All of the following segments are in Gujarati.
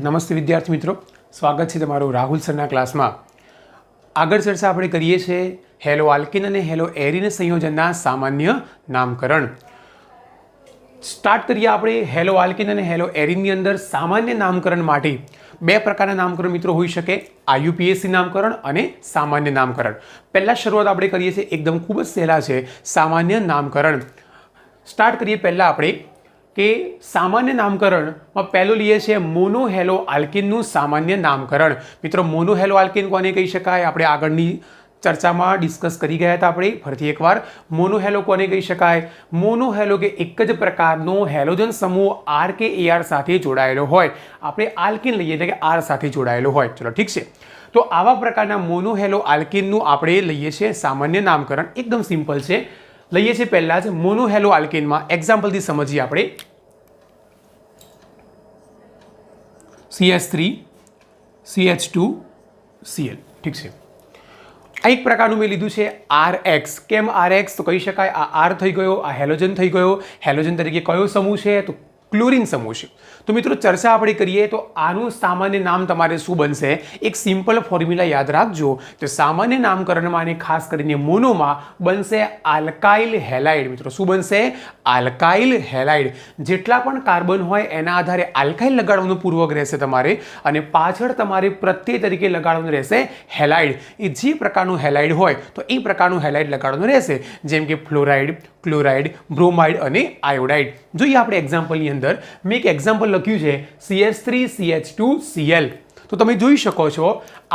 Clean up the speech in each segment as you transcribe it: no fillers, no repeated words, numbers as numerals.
નમસ્તે વિદ્યાર્થી મિત્રો, સ્વાગત છે તમારું રાહુલ સરના ક્લાસમાં। આગળ ચર્ચા આપણે કરીએ છીએ હેલો આલ્કીન અને હેલો એરીન સંયોજનના સામાન્ય નામકરણ। સ્ટાર્ટ કરીએ આપણે હેલો આલ્કીન અને હેલો એરીનની અંદર સામાન્ય નામકરણ માટે બે પ્રકારના નામકરણ મિત્રો હોઈ શકે, આઈયુપીએસસી નામકરણ અને સામાન્ય નામકરણ। પહેલા શરૂઆત આપણે કરીએ છીએ એકદમ ખૂબ જ સહેલા છે સામાન્ય નામકરણ। સ્ટાર્ટ કરીએ પહેલા આપણે કે सामान्य नामकरण में पहलू लीए छे मोनो हेलो आल्किन सामान्य नामकरण। मित्रों मोनो हेलो आल्किन कोने कही शकाय आपणे आगळनी चर्चा में डिस्कस करी गया था। आपणे फरीथी एकवार मोनो हेलो कोने कही शकाय? मोनो हेलो के एक ज प्रकारनो हेलोजन समूह आर के एआर साथे जोड़ायेलो होय, आपणे आल्किन लईए એટલે કે आर साथे जोड़ायेलो होय। चलो ठीक है, तो आवा प्रकारना मोनो हेलो आल्किन आपणे लईए छे सामान्य नामकरण। एकदम सिंपल है, लईए छे पहला ज मोनो हेलो आल्किन में एक्जाम्पल थी समझीए आपणे। CH3 CH2 Cl ठीक है, आ एक प्रकार मैं लीधु है RX। केम RX? तो कही शकाय आ R थई गयो, आ हेलोजन थई गयो। हेलोजन तरीके कयो समूह है? तो क्लोरीन समूह है। तो मित्रों चर्चा આપણે કરીએ तो આનું સામાન્ય નામ તમારે શું બનશે? એક સિમ્પલ ફોર્મ્યુલા યાદ રાખજો। તો સામાન્ય નામકરણમાં અને ખાસ કરીને મોનોમાં બનશે આલ્કાઇલ હેલાઇડ। મિત્રો શું બનશે? Alkyl halide. જેટલા પણ કાર્બન હોય એના આધારે આલ્કાઇલ લગાડવાનું પૂર્વક રહેશે તમારે, અને પાછળ તમારે પ્રત્યય તરીકે લગાડવાનું રહેશે હેલાઇડ। એ જે પ્રકારનું હેલાઇડ હોય તો એ પ્રકારનું હેલાઇડ લગાડવાનું રહેશે, જેમ કે ફ્લોરાઇડ, ક્લોરાઇડ, બ્રોમાઇડ અને આયોડાઇડ। જોઈએ આપણે એક્ઝામ્પલની અંદર મેં એક એક્ઝામ્પલ લખ્યું છે CH3 CH2 Cl। તો તમે જોઈ શકો છો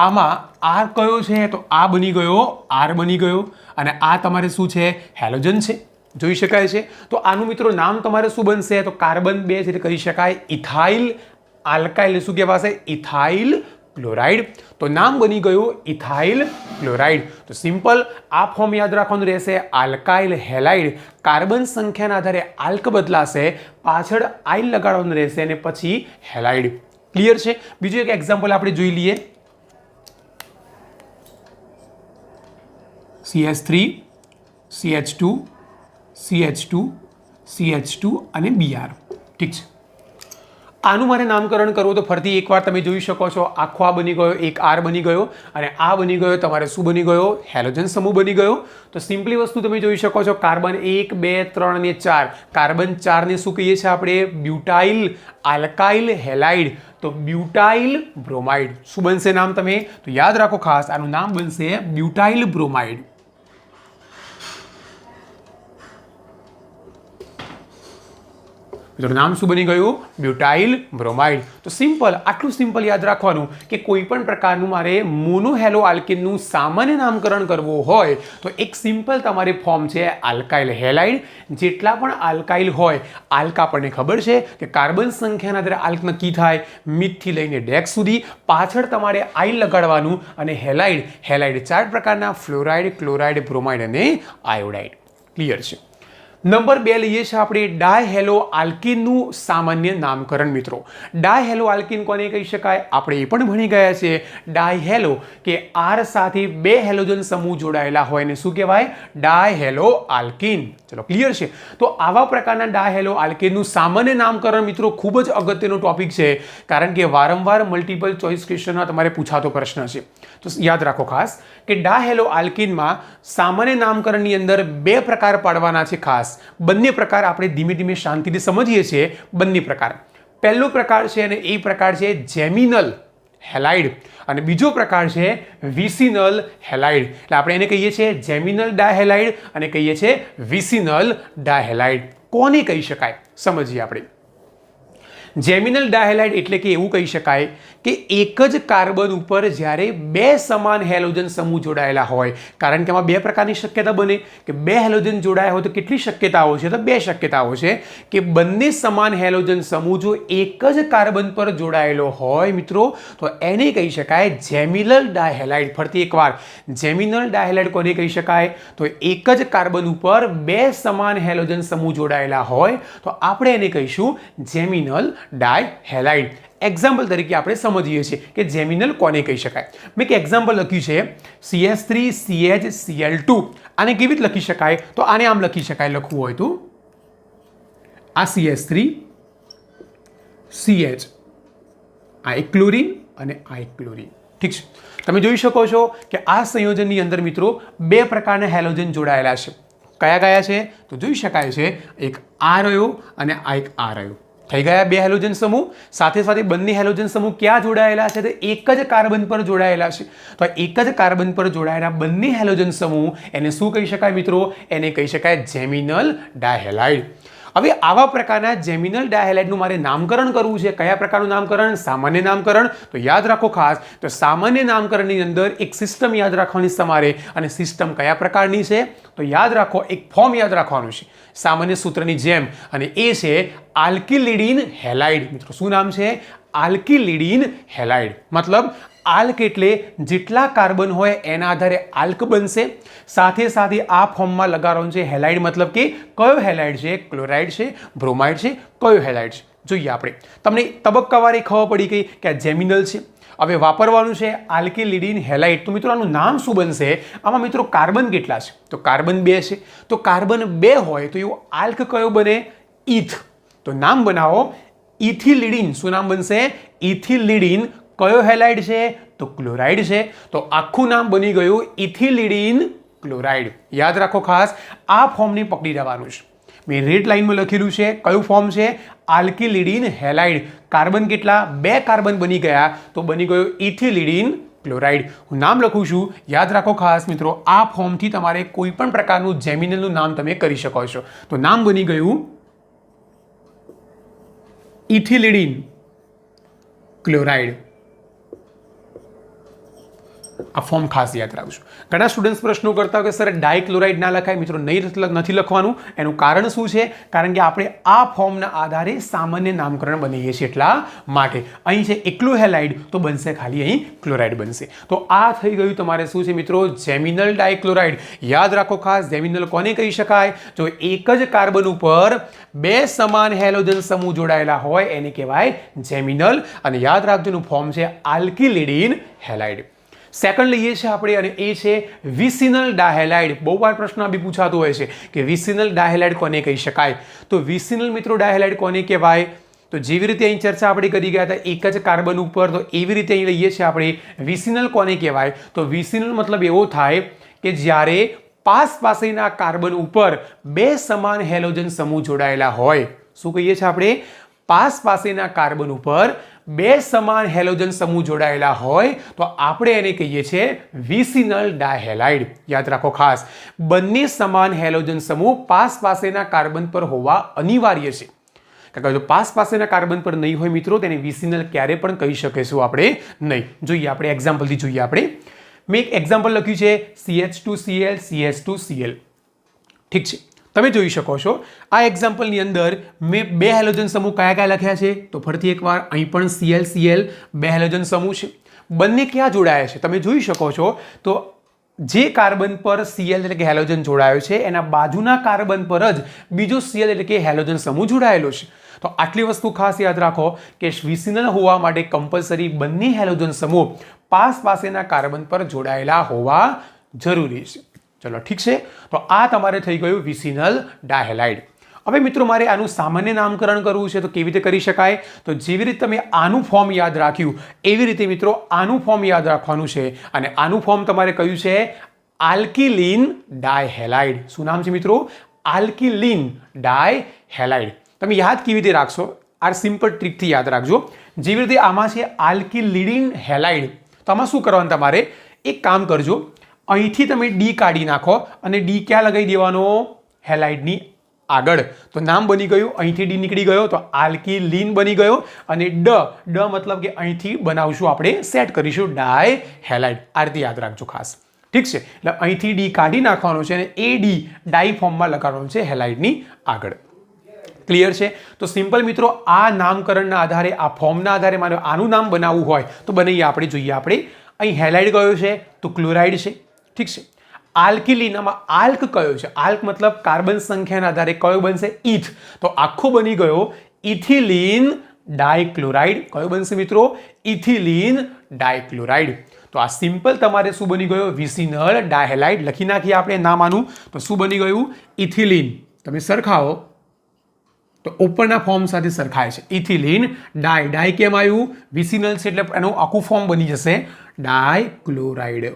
આમાં R કયો છે? તો આ બની ગયો, R બની ગયો, અને આ તમારે શું છે? હેલોજન છે। જોઈ શકાય છે। તો આનું મિત્રો નામ તમારે શું બનશે? તો કાર્બન 2 એટલે કહી શકાય ઇથાઇલ આલ્કાઇલ। શું કહેવાશે? Ethyl chloride. तो नाम बनी गयो इथाइल क्लोराइड। तो सिंपल आ फॉर्म याद रखवानुं रहेशे आल्काइल हेलाइड। कार्बन संख्या आधारे आल्क बदलाशे, पाछळ आइल लगाडवानुं रहेशे अने पछी हेलाइड। क्लियर छे? बीजुं एक एक्जाम्पल आपणे जोई लीए। CH3 CH2 CH2 CH2 અને Br। ठीक है, આનું મારે નામકરણ કરવું તો ફરીથી એકવાર તમે જોઈ શકો છો આખો આ બની ગયો, એક R બની ગયો, અને આ બની ગયો તમારે શું બની ગયો? હેલોજન સમૂહ બની ગયો। તો સિમ્પલી વસ્તુ તમે જોઈ શકો છો કાર્બન 1 2 3 અને 4, કાર્બન 4 ને શું કહીએ છીએ આપણે? Butyl alkyl halide. તો બ્યુટાઇલ બ્રોમાઇડ। શું બનશે નામ? તમે તો યાદ રાખો ખાસ, આનું નામ બનશે બ્યુટાઇલ બ્રોમાઇડ। तो नाम શું બની ગયું? Butyl bromide. તો સિમ્પલ, આટલું સિમ્પલ યાદ રાખવાનું કે કોઈ પણ પ્રકારનું મારે મોનો હેલો આલ્કિનનું સામાન્ય નામકરણ કરવું હોય તો એક સિમ્પલ તમારે ફોર્મ છે આલ્કાઇલ હેલાઇડ। જેટલા પણ આલ્કાઇલ હોય, આલ્ક આપણને ખબર છે કે કાર્બન સંખ્યાના આધારે આલ્ક નક્કી થાય, મિથથી લઈને ડેક્સ સુધી, પાછળ તમારે આઇલ લગાડવાનું, અને હેલાઇડ, હેલાઇડ 4 પ્રકારના ફ્લોરાઇડ, ક્લોરાઇડ, બ્રોમાઇડ અને આયોડાઇડ। ક્લિયર છે? नंबर 2 लीए छे आपणे डायहेलो आल्किनનું सामान्य नामकरण। मित्रों डायहेलो आल्किन कोने कही शकाय? आपणे ए पण भणी गया छे डायहेलो के R साथे 2 हेलोजन समूह जोड़ायेला होय ने शुं कहेवाय? डायहेलो आल्किन। चलो क्लियर छे? तो आवा प्रकारना डायहेलो आल्किनનું सामान्य नामकरण मित्रों खूब ज अगत्यनो टॉपिक छे, कारण के वारंवार मल्टिपल चॉइस क्वेश्चनमां तमारे पूछातो प्रश्न छे। तो याद राखो खास के डायहेलो आल्किनमां सामान्य नामकरणनी अंदर 2 प्रकार पाडवाना छे। खास બંને પ્રકાર આપણે ધીમે ધીમે શાંતિથી સમજીએ છીએ। બંને પ્રકાર, પહેલો પ્રકાર છે અને એ પ્રકાર છે જેમિનલ હેલાઇડ, અને બીજો પ્રકાર છે વિસિનલ હેલાઇડ। એટલે આપણે એને કહીએ છીએ જેમિનલ ડાયહેલાઇડ અને કહીએ છીએ વિસિનલ ડાયહેલાઇડ। કોને કહી શકાય સમજીએ આપણે। જેમિનલ ડાયહેલાઇડ એટલે કે એવું કહી શકાય કે એક જ કાર્બન ઉપર જ્યારે 2 સમાન હેલોજન સમૂહ જોડાયેલા હોય, કારણ કે આમાં 2 પ્રકારની શક્યતા બને કે 2 હેલોજન જોડાયા હોય તો કેટલી શક્યતાઓ છે? તો 2 શક્યતાઓ છે કે બંને સમાન હેલોજન સમૂહ જો એક જ કાર્બન પર જોડાયેલો હોય મિત્રો તો એને કહી શકાય જેમિનલ ડાયહેલાઇડ। ફરીથી એકવાર, જેમિનલ ડાયહેલાઇડ કોને કહી શકાય? તો એક જ કાર્બન ઉપર 2 સમાન હેલોજન સમૂહ જોડાયેલા હોય તો આપણે એને કહીશું જેમિનલ डायहेलाइड। एक्जाम्पल तरीके આપણે સમજીએ છીએ કે જેમિનલ કોને કહી શકાય। મેં એક એક્ઝામ્પલ લખ્યું છે CH3 CH Cl2। આને કેવી રીતે લખી શકાય? તો આને આમ લખી શકાય, લખવું હોય તો આ CH3 CH આ એક ક્લોરીન અને આ એક ક્લોરીન. ઠીક છે. તમે જોઈ શકો છો કે આ સંયોજનની અંદર મિત્રો બે પ્રકારના હેલોજન જોડાયેલા છે. કયા કયા છે તો જોઈ શકાય છે, એક આ રહ્યો અને આ એક આ રહ્યો. થઈ ગયા બે હેલોજન સમૂહ. સાથે સાથે બંને હેલોજન સમૂહ ક્યાં જોડાયેલા છે? તો એક જ કાર્બન પર જોડાયેલા છે. તો એક જ કાર્બન પર જોડાયેલા બંને હેલોજન સમૂહ એને શું કહી શકાય મિત્રો? એને કહી શકાય જેમિનલ ડાયહેલાઇડ. હવે આવા પ્રકારના જેમિનલ ડાયહેલાઇડનું મારે નામકરણ કરવું છે. કયા પ્રકારનું નામકરણ? સામાન્ય નામકરણ. તો યાદ રાખો ખાસ, તો સામાન્ય નામકરણની અંદર એક સિસ્ટમ યાદ રાખવાની છે તમારે. અને સિસ્ટમ કયા પ્રકારની છે? તો યાદ રાખો, એક ફોર્મ યાદ રાખવાનું છે સામાન્ય સૂત્રની જેમ, અને એ છે આલ્કિલિડીન હેલાઇડ. મિત્રો શું નામ છે? આલ્કિલિડીન હેલાઇડ. મતલબ આલ્ક એટલે જેટલા કાર્બન હોય એના આધારે આલ્ક બનશે. સાથે સાથે આ ફોર્મમાં લગાડવાનું છે હેલાઇડ. મતલબ કે કયો હેલાઇડ છે? ક્લોરાઇડ છે, બ્રોમાઇડ છે, કયો હેલાઇડ છે? જોઈએ આપણે. તમને તબક્કાવારે ખબર પડી ગઈ કે આ જેમિનલ છે. હવે વાપરવાનું છે આલ્કિલિડીન હેલાઇડ. તો મિત્રો આનું નામ શું બનશે? આમાં મિત્રો કાર્બન કેટલા છે? તો કાર્બન 2 છે. તો કાર્બન 2 હોય તો એવું આલ્ક કયો બને? ઇથ. તો નામ બનાવો ઇથિલિડીન. શું નામ બનશે? ઇથિલિડીન. કયો હેલાઇડ છે? તો ક્લોરાઇડ છે. તો આખું નામ બની ગયું ઇથિલિડીન ક્લોરાઇડ. યાદ રાખો ખાસ, આ ફોર્મને પકડી જવાનું છે. મેં રેડ લાઇનમાં લખેલું છે. કયું ફોર્મ છે? આલ્કિલિડીન હેલાઇડ. કાર્બન કેટલા? 2 કાર્બન બની ગયા, તો બની ગયો ઇથિલિડીન ક્લોરાઇડ. હું નામ લખું છું. યાદ રાખો ખાસ મિત્રો, આ ફોર્મથી તમારે કોઈ પણ પ્રકારનું જેમિનલનું નામ તમે કરી શકો છો. તો નામ બની ગયું ઇથિલિડીન ક્લોરાઇડ. આ ફોર્મ ખાસ યાદ રાખજો. ઘણા સ્ટુડન્ટ્સ પ્રશ્નો કરતા હોય કે સર ડાયક્લોરાઇડ ના લખાય. મિત્રો નથી લખવાનું. એનું કારણ શું છે? કારણ કે આપણે આ ફોર્મના આધારે સામાન્ય નામકરણ બનાવીએ છીએ એટલા માટે. અહીં છે એકલું હેલાઇડ, તો બનશે ખાલી અહીં ક્લોરાઇડ બનશે. તો આ થઈ ગયું તમારે શું છે મિત્રો? જેમિનલ ડાયક્લોરાઇડ. યાદ રાખો ખાસ, જેમિનલ કોને કહી શકાય? જો એક જ કાર્બન ઉપર 2 સમાન હેલોજન સમૂહ જોડાયેલા હોય એને કહેવાય જેમિનલ. અને યાદ રાખજો એનું ફોર્મ છે આલ્કિલિડીન હેલાઇડ. સેકન્ડ લઈએ છીએ આપણે, અને એ છે વિસિનલ ડાયહેલાઇડ. બહુ વાર પ્રશ્ન બી પૂછાતો હોય છે કે વિસિનલ ડાયહેલાઇડ કોને કહી શકાય? તો વિસિનલ મિત્રો ડાયહેલાઇડ કોને કહેવાય? તો જેવી રીતે અહીં ચર્ચા આપણે કરી ગયા હતા એક જ કાર્બન ઉપર, તો એવી રીતે અહીં લઈએ છીએ આપણે વિસિનલ કોને કહેવાય? તો વિસિનલ મતલબ એવો થાય કે જ્યારે પાસેના કાર્બન ઉપર 2 સમાન હેલોજન સમૂહ જોડાયેલા હોય. શું કહીએ છીએ આપણે? પાસેના કાર્બન ઉપર 2 સમાન હેલોજન સમૂહ જોડાયેલા હોય તો આપણે એને કહીએ છીએ વિસિનલ ડાયહેલાઇડ. યાદ રાખો ખાસ, બંને સમાન હેલોજન સમૂહ પાસેના કાર્બન પર હોવા અનિવાર્ય છે. કારણ કે જો પાસેના કાર્બન પર નહીં હોય મિત્રો, તેને વિસિનલ ક્યારે પણ કહી શકીશું આપણે નહીં. જોઈએ આપણે એક્ઝામ્પલથી જોઈએ આપણે. મેં એક એક્ઝામ્પલ લખ્યું છે CH2Cl CH2Cl. ઠીક છે. તમે જોઈ શકો છો આ એક્ઝામ્પલની અંદર મેં 2 હેલોજન સમૂહ કયા કયા લખ્યા છે? તો ફરીથી એકવાર અહીં પણ Cl 2 હેલોજન સમૂહ છે. બંને ક્યાં જોડાયા છે? તમે જોઈ શકો છો. તો જે કાર્બન પર Cl એટલે કે હેલોજન જોડાયો છે એના બાજુના કાર્બન પર જ બીજો Cl એટલે કે હેલોજન સમૂહ જોડાયેલો છે. તો આટલી વસ્તુ ખાસ યાદ રાખો કે વિસિનલ હોવા માટે કમ્પલસરી બંને હેલોજન સમૂહ પાસેના કાર્બન પર જોડાયેલા હોવા જરૂરી છે. ચલો ઠીક છે. તો આ તમારે થઈ ગયું વિસિનલ ડાયહેલાઇડ. હવે મિત્રો મારે આનું સામાન્ય નામકરણ કરવું છે તો કેવી રીતે કરી શકાય? તો જેવી રીતે તમે આનું ફોર્મ યાદ રાખ્યું એવી રીતે મિત્રો આનું ફોર્મ યાદ રાખવાનું છે. અને આનું ફોર્મ તમારે કયું છે? આલ્કિલિન ડાયહેલાઇડ. શું નામ છે મિત્રો? આલ્કિલિન ડાયહેલાઇડ. તમે યાદ કેવી રીતે રાખશો? આ સિમ્પલ ટ્રીકથી યાદ રાખજો. જેવી રીતે આમાં છે આલ્કિલિડીન હેલાઇડ, તો આમાં શું કરવાનું? તમારે એક કામ કરજો, અહીંથી તમે ડી કાઢી નાખો અને ડી ક્યાં લગાવી દેવાનો? હેલાઇડની આગળ. તો નામ બની ગયું, અહીંથી ડી નીકળી ગયો તો આલ્કિલિન બની ગયો. અને ડ મતલબ કે અહીંથી બનાવશું આપણે, સેટ કરીશું ડાયહેલાઇડ. આ રીતે યાદ રાખજો ખાસ. ઠીક છે. એટલે અહીંથી ડી કાઢી નાખવાનો છે અને એ ડી ડાઈ ફોર્મમાં લગાડવાનું છે હેલાઇડની આગળ. ક્લિયર છે? તો સિમ્પલ મિત્રો આ નામકરણના આધારે, આ ફોર્મના આધારે મારે આનું નામ બનાવવું હોય તો બનાવીએ આપણે. જોઈએ આપણે અહીં હેલાઇડ કયો છે? તો ક્લોરાઇડ છે. ઠીક છે. આલ્કિલિન, આમાં આલ્ક કયો છે? આલ્ક મતલબ કાર્બન સંખ્યાના આધારે કયો બનશે? ઇથ. તો આખો બની ગયો ઇથિલિન ડાયક્લોરાઇડ. કયો બનશે મિત્રો? ઇથિલિન ડાયક્લોરાઇડ. તો આ સિમ્પલ તમારે શું બની ગયો? Vicinal dihalide. લખી નાખીએ આપણે નામ આનું. તો શું બની ગયું? ઇથિલિન. તમે સરખાવો તો ઉપરના ફોર્મ સાથે સરખાય છે. ઇથિલિન ડાય, ડાય કેમ આવ્યું? વિસિનલ છે એટલે એનું આખું ફોર્મ બની જશે ડાયક્લોરાઇડ.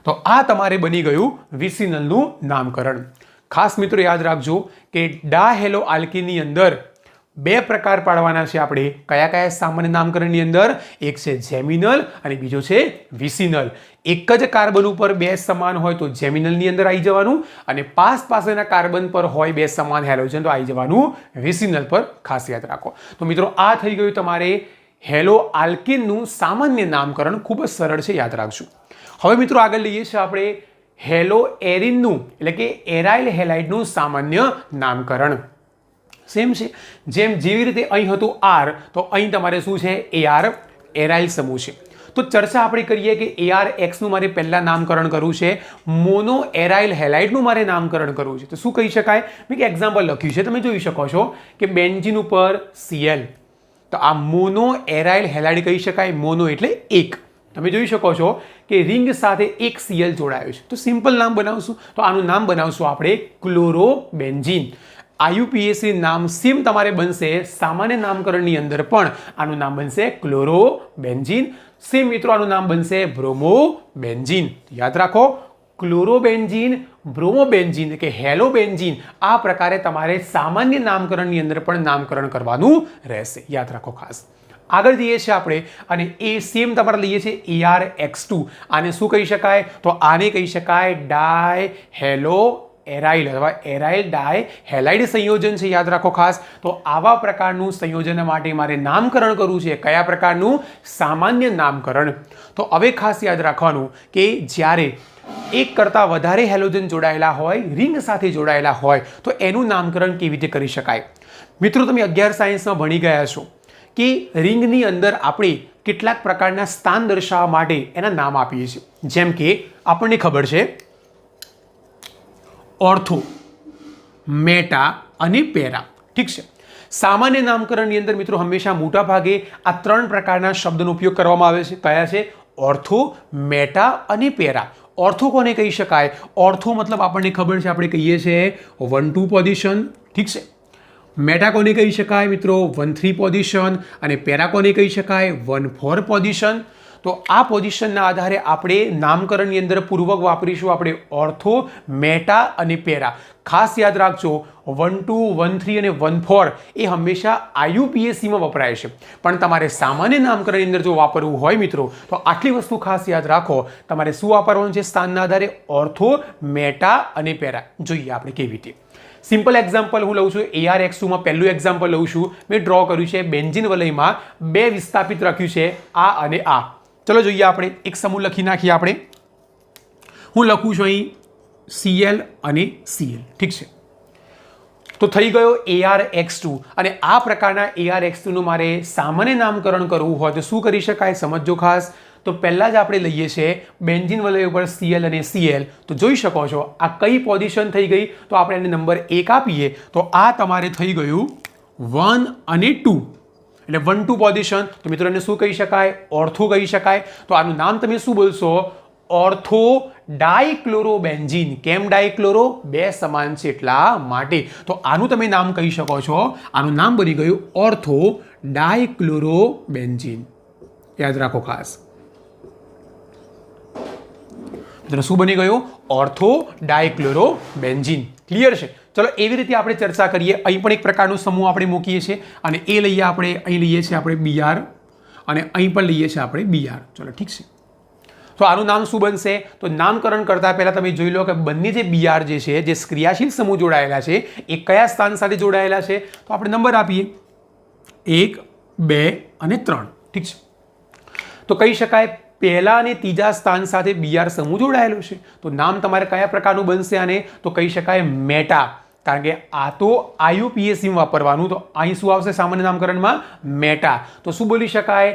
તો આ તમારે બની ગયું વિસિનલનું નામકરણ. ખાસ મિત્રો યાદ રાખજો કે ડાહેલો આલ્કીનની અંદર બે પ્રકાર પાડવાના છે આપણે. કયા કયા સામાન્ય નામકરણની અંદર? એક છે જેમિનલ અને બીજો છે વિસિનલ. એક જ કાર્બન ઉપર બે સમાન હોય તો જેમિનલની અંદર આવી જવાનું, અને પાસેના કાર્બન પર હોય બે સમાન હેલોજન તો આવી જવાનું વિસિનલ પર. ખાસ યાદ રાખો. તો મિત્રો આ થઈ ગયું તમારે હેલો આલ્કીનનું સામાન્ય નામકરણ. ખૂબ જ સરળ છે, યાદ રાખજો. હવે મિત્રો આગળ લઈએ છીએ આપણે હેલો એરિનનું એટલે કે એરાઇલ હેલાઇડનું સામાન્ય નામકરણ. સેમ છે, જેવી રીતે અહીં હતું આર, તો અહીં તમારે શું છે? એઆર એરાઇલ સમૂહ છે. તો ચર્ચા આપણે કરીએ કે એઆર એક્સનું મારે પહેલા નામકરણ કરવું છે, મોનો એરાઇલ હેલાઇડનું મારે નામકરણ કરવું છે. તો શું કહી શકાય? મેં એક એક્ઝામ્પલ લખ્યું છે, તમે જોઈ શકો છો કે બેન્ઝીન ઉપર Cl. તો આ મોનો એરાઇલ હેલાઇડ કહી શકાય. મોનો એટલે એક. તમે જોઈ શકો છો કે રિંગ સાથે એક Cl જોડાયો છે. તો સિમ્પલ નામ બનાવશું, તો આનું નામ બનાવશું આપણે ક્લોરોબેન્ઝીન. IUPAC નામ સેમ તમારે બનશે સામાન્ય નામકરણની અંદર, પણ આનું નામ બનશે ક્લોરોબેન્ઝીન. સેમ મિત્રો આનું નામ બનશે બ્રોમોબેન્ઝીન. યાદ રાખો, ક્લોરોબેન્ઝીન, બ્રોમોબેન્ઝીન કે હેલોબેન્ઝીન, આ પ્રકારે તમારે સામાન્ય નામકરણની અંદર પણ નામકરણ કરવાનું રહેશે. યાદ રાખો ખાસ. આગળ જઈએ છીએ આપણે, અને એ સેમ તમારે લઈએ છીએ ArX2. આને શું કહી શકાય? તો આને કહી શકાય ડાય હેલો એરાઇલ અથવા એરાઇલ ડાય હેલાઇડ સંયોજન છે. યાદ રાખો ખાસ. તો આવા પ્રકારનું સંયોજન માટે મારે નામકરણ કરવું છે. કયા પ્રકારનું? સામાન્ય નામકરણ. તો હવે ખાસ યાદ રાખવાનું કે જ્યારે એક કરતાં વધારે હેલોજન જોડાયેલા હોય, રિંગ સાથે જોડાયેલા હોય, તો એનું નામકરણ કેવી રીતે કરી શકાય? મિત્રો તમે 11 સાયન્સમાં ભણી ગયા છો કે રિંગની અંદર આપણે કેટલાક પ્રકારના સ્થાન દર્શાવવા માટે એના નામ આપીએ છીએ. જેમ કે આપણને ખબર છે ઓર્થો, મેટા અને પેરા. ઠીક છે. સામાન્ય નામકરણની અંદર મિત્રો હંમેશા મોટા ભાગે આ ત્રણ પ્રકારના શબ્દનો ઉપયોગ કરવામાં આવે છે. કયા છે? ઓર્થો, મેટા અને પેરા. ઓર્થો કોને કહી શકાય? ઓર્થો મતલબ આપણને ખબર છે, આપણે કહીએ છીએ 1-2 પોઝિશન. ઠીક છે. મેટા કોને કહી શકાય મિત્રો? 1-3 પોઝિશન. અને પેરા કોને કહી શકાય? 1-4 પોઝિશન. તો આ પોઝિશનના આધારે આપણે નામકરણની અંદર પૂર્વક વાપરીશું આપણે ઓર્થો, મેટા અને પેરા. ખાસ યાદ રાખજો 1-2, 1-3 અને 1-4 એ હંમેશા IUPACમાં વપરાય છે, પણ તમારે સામાન્ય નામકરણની અંદર જો વાપરવું હોય મિત્રો, તો આટલી વસ્તુ ખાસ યાદ રાખો. તમારે શું વાપરવાનું છે? સ્થાનના આધારે ઓર્થો, મેટા અને પેરા. જોઈએ આપણે કેવી રીતે. સિમ્પલ એક્ઝામ્પલ હું લઉં છું. ArX2માં પહેલું એક્ઝામ્પલ લઉં છું. મેં ડ્રો કર્યું છે બેન્ઝીન વલયમાં બે વિસ્થાપિત રાખ્યું છે, આ અને આ. ચલો જોઈએ આપણે એક સમૂહ લખી નાખીએ આપણે. હું લખું છું અહીં Cl અને Cl. ઠીક છે. તો થઈ ગયો ArX2. અને આ પ્રકારના ArX2નું મારે સામાન્ય નામકરણ કરવું હોય તો શું કરી શકાય? સમજો ખાસ. તો પહેલા જ આપણે લઈએ છીએ બેન્ઝીન વલય ઉપર Cl અને Cl. તો જોઈ શકો છો આ કઈ પોઝિશન થઈ ગઈ? તો આપણે એને નંબર 1 આપીએ તો આ તમારે થઈ ગયું 1 અને 2. એટલે 1-2 પોઝિશન. તો મિત્રો એને શું કહી શકાય? ઓર્થો કહી શકાય. તો આનું નામ તમે શું બોલશો? ઓર્થો ડાયક્લોરોબેન્ઝીન. કેમ ડાયક્લોરો? બે સમાન છે એટલા માટે. તો આનું તમે નામ કહી શકો છો. આનું નામ બની ગયું ઓર્થો ડાયક્લોરોબેન્ઝીન. યાદ રાખો ખાસ. મિત્રો શું બની ગયું? ઓર્થો ડાયક્લોરોબેન્ઝીન. ક્લિયર છે? ચલો એવી રીતે આપણે ચર્ચા કરીએ. અહીં પણ એક પ્રકારનો સમૂહ આપણે મૂકીએ છીએ, અને એ લઈએ આપણે, અહીં લઈએ છીએ આપણે Br, અને અહીં પણ લઈએ છીએ આપણે Br. ચલો ઠીક છે. તો આનું નામ શું બનશે? તો નામકરણ કરતા પહેલા તમે જોઈ લો કે બંને જે Br જે છે, જે ક્રિયાશીલ સમૂહ જોડાયેલા છે, એ કયા સ્થાન સાથે જોડાયેલા છે? તો આપણે નંબર આપીએ 1, 2 અને 3. ઠીક છે. તો કહી શકાય પહેલા અને ત્રીજા સ્થાન સાથે Br સમૂહ જોડાયેલો છે. તો નામ તમારે કયા પ્રકારનું બનશે આને? તો કહી શકાય મેટા. કારણ કે આ તો IUPACમાં વાપરવાનું. તો અહીં શું આવશે સામાન્ય નામકરણમાં? મેટા. તો શું બોલી શકાય?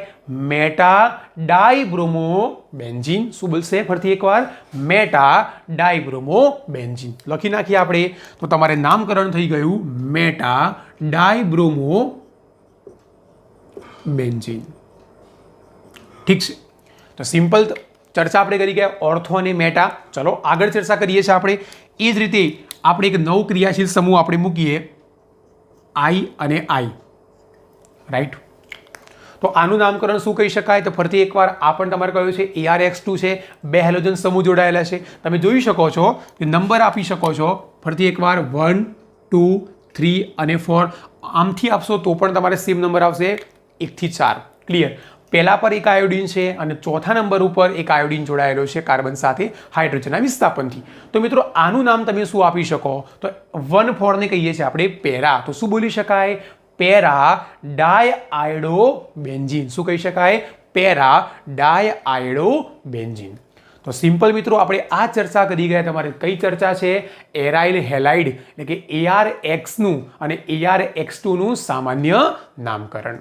મેટા ડાયબ્રોમોબેન્ઝીન. શું બોલશે ફરીથી એકવાર? મેટા ડાયબ્રોમોબેન્ઝીન. લખી નાખીએ આપણે. તો તમારે નામકરણ થઈ ગયું મેટા ડાયબ્રોમોબેન્ઝીન. ઠીક છે. તો સિમ્પલ ચર્ચા આપણે કરી ગયા ઓર્થો અને મેટા. ચલો આગળ ચર્ચા કરીએ છીએ આપણે. એ જ રીતે આપણે એક નવું ક્રિયાશીલ સમૂહ આપણે મૂકીએ આઈ અને આઈ, રાઈટ. તો આનું નામકરણ શું કહી શકાય? તો ફરીથી એકવાર આ પણ તમારે કહ્યું છે ArX2 છે, 2 હેલોજન સમૂહ જોડાયેલા છે. તમે જોઈ શકો છો કે નંબર આપી શકો છો ફરીથી એકવાર 1, 2, 3 અને 4. આમથી આપશો તો પણ તમારે સેમ નંબર આવશે 1 થી 4. ક્લિયર? પહેલા પર એક આયોડિન છે અને ચોથા નંબર ઉપર એક આયોડિન જોડાયેલો છે કાર્બન સાથે હાઇડ્રોજનના વિસ્થાપનથી. તો મિત્રો આનું નામ તમે શું આપી શકો? તો 1,4 ને કહીએ છીએ આપણે પેરા. તો શું બોલી શકાય? Para diiodo benzene. શું કહી શકાય? Para diiodo benzene. તો સિમ્પલ મિત્રો આપણે આ ચર્ચા કરી ગયા. તમારે કઈ ચર્ચા છે? એરાઇલ હેલાઇડ એટલે કે ArX નું અને ArX2 નું સામાન્ય નામકરણ.